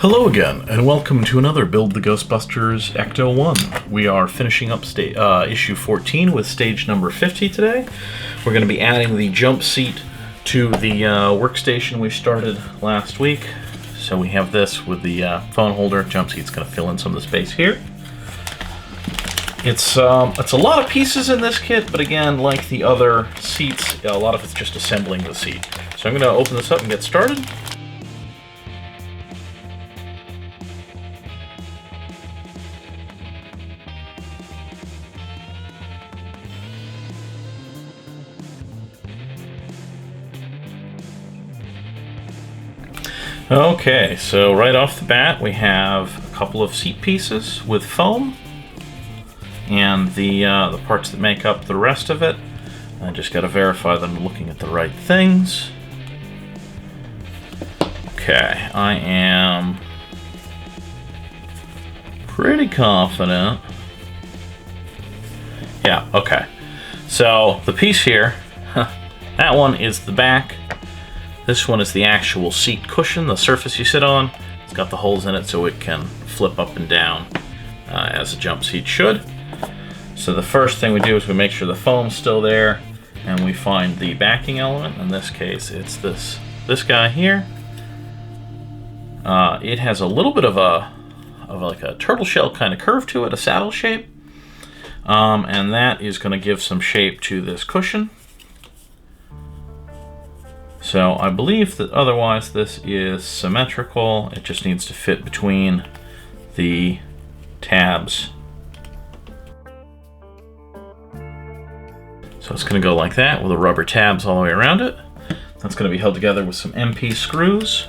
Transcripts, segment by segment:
Hello again, and welcome to another Build the Ghostbusters Ecto-1. We are finishing up issue 14 with stage number 50 today. We're going to be adding the jump seat to the workstation we started last week. So we have this with the phone holder. Jump seat's going to fill in some of the space here. It's a lot of pieces in this kit, but again, like the other seats, a lot of it's just assembling the seat. So I'm going to open this up and get started. Okay, so right off the bat we have a couple of seat pieces with foam and the parts that make up the rest of it. I just got to verify that I'm looking at the right things. Okay, I am pretty confident. Yeah, okay. So the piece here, that one is the back. This one is the actual seat cushion, the surface you sit on. It's got the holes in it so it can flip up and down as a jump seat should. So the first thing we do is we make sure the foam's still there, and we find the backing element. In this case, it's this guy here. It has a little bit of like a turtle shell kind of curve to it, a saddle shape, and that is going to give some shape to this cushion. So I believe that otherwise this is symmetrical. It just needs to fit between the tabs. So it's going to go like that with the rubber tabs all the way around it. That's going to be held together with some MP screws.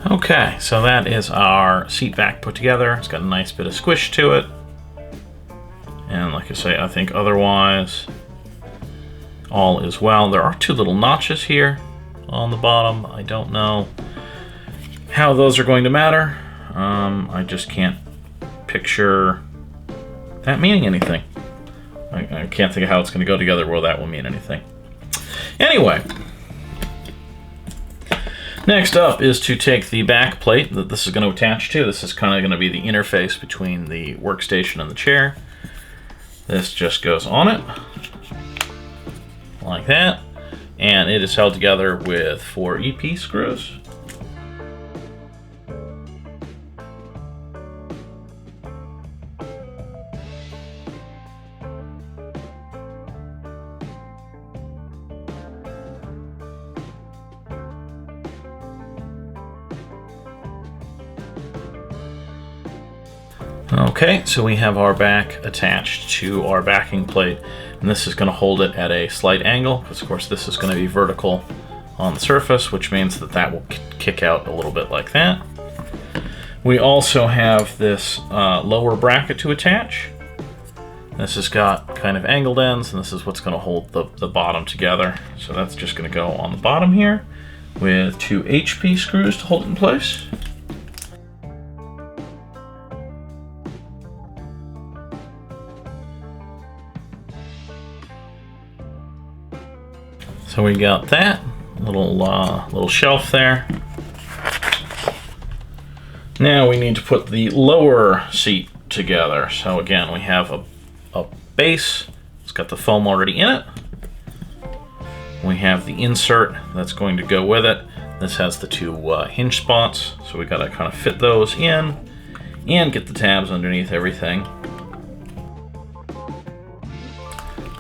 Okay, so that is our seat back put together. It's got a nice bit of squish to it. And like I say, I think otherwise all is well. There are two little notches here on the bottom. I don't know how those are going to matter. I just can't picture that meaning anything. I can't think of how it's going to go together where that will mean anything. Anyway. Next up is to take the back plate that this is going to attach to. This is kind of going to be the interface between the workstation and the chair. This just goes on it, like that, and it is held together with 4 EP screws. Okay, so we have our back attached to our backing plate, and this is going to hold it at a slight angle, because of course this is going to be vertical on the surface, which means that that will kick out a little bit like that. We also have this lower bracket to attach. This has got kind of angled ends, and this is what's going to hold the bottom together. So that's just going to go on the bottom here with 2 HP screws to hold it in place. So we got that little shelf there. Now we need to put the lower seat together. So again, we have a base. It's got the foam already in it. We have the insert that's going to go with it. This has the 2 hinge spots, so we got to kind of fit those in and get the tabs underneath everything.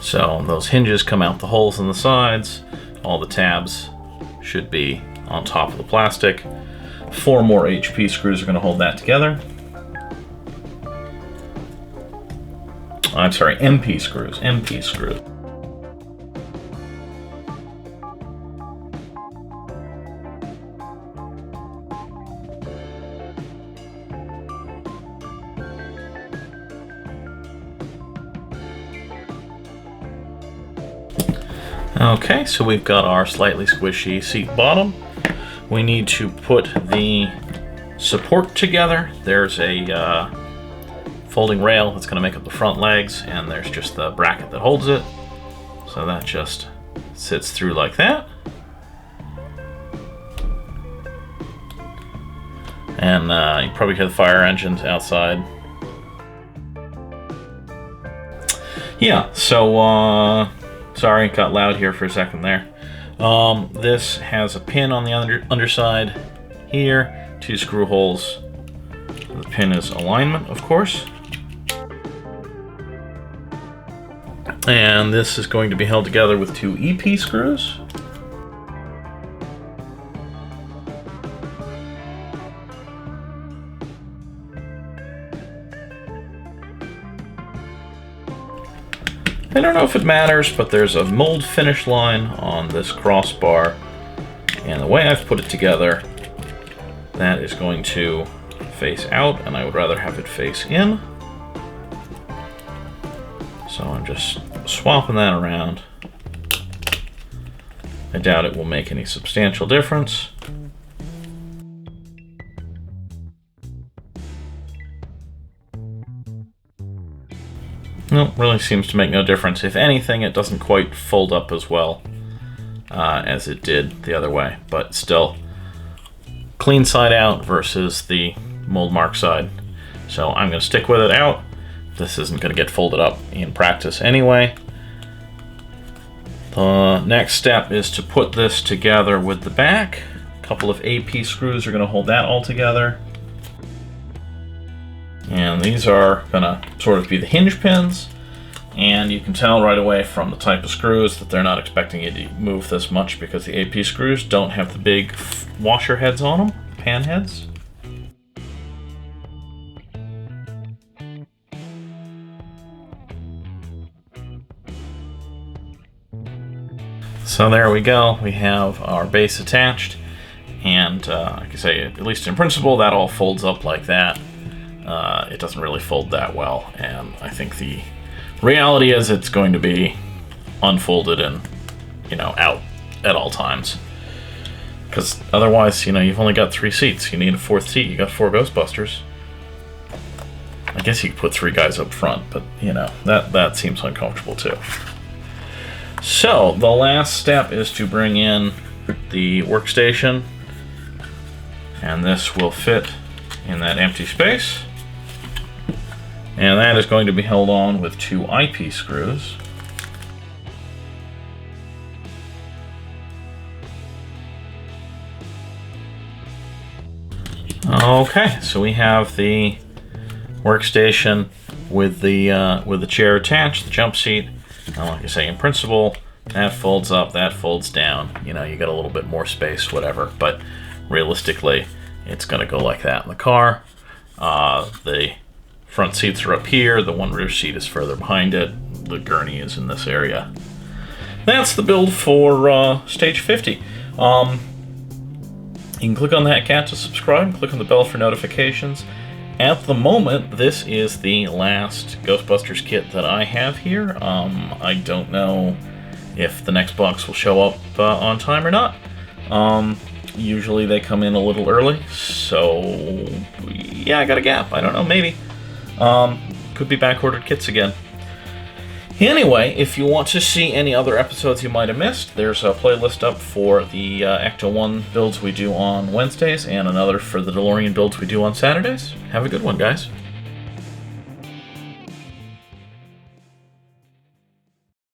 So those hinges come out the holes in the sides. All the tabs should be on top of the plastic. 4 more HP screws are going to hold that together. I'm sorry, MP screws. Okay, so we've got our slightly squishy seat bottom. We need to put the support together. There's a folding rail that's going to make up the front legs, and there's just the bracket that holds it. So that just sits through like that. And you probably hear the fire engines outside. Yeah, so sorry, it got loud here for a second there. This has a pin on the underside here, 2 screw holes. The pin is alignment, of course. And this is going to be held together with 2 EP screws. I don't know if it matters, but there's a mold finish line on this crossbar, and the way I've put it together, that is going to face out, and I would rather have it face in. So I'm just swapping that around. I doubt it will make any substantial difference. No, really seems to make no difference. If anything, it doesn't quite fold up as well as it did the other way, but still clean side out versus the mold mark side. So I'm going to stick with it out. This isn't going to get folded up in practice anyway. The next step is to put this together with the back. A couple of AP screws are going to hold that all together. And these are going to sort of be the hinge pins. And you can tell right away from the type of screws that they're not expecting you to move this much, because the AP screws don't have the big washer heads on them, pan heads. So there we go. We have our base attached. And like I say, at least in principle, that all folds up like that. It doesn't really fold that well, and I think the reality is it's going to be unfolded and, out at all times. Because otherwise, you've only got 3 seats. You need a 4th seat. You got 4 Ghostbusters. I guess you could put 3 guys up front, but, that seems uncomfortable too. So, the last step is to bring in the workstation, and this will fit in that empty space. And that is going to be held on with 2 IP screws. Okay, so we have the workstation with the chair attached, the jump seat. And like I say, in principle, that folds up, that folds down. You got a little bit more space, whatever. But realistically, it's going to go like that in the car. The front seats are up here, the one rear seat is further behind it, the gurney is in this area. That's the build for Stage 50. You can click on that cat to subscribe, click on the bell for notifications. At the moment, this is the last Ghostbusters kit that I have here. I don't know if the next box will show up on time or not. Usually they come in a little early, so yeah, I got a gap. I don't know, maybe. Could be back-ordered kits again. Anyway, if you want to see any other episodes you might have missed, there's a playlist up for the Ecto-1 builds we do on Wednesdays, and another for the DeLorean builds we do on Saturdays. Have a good one, guys.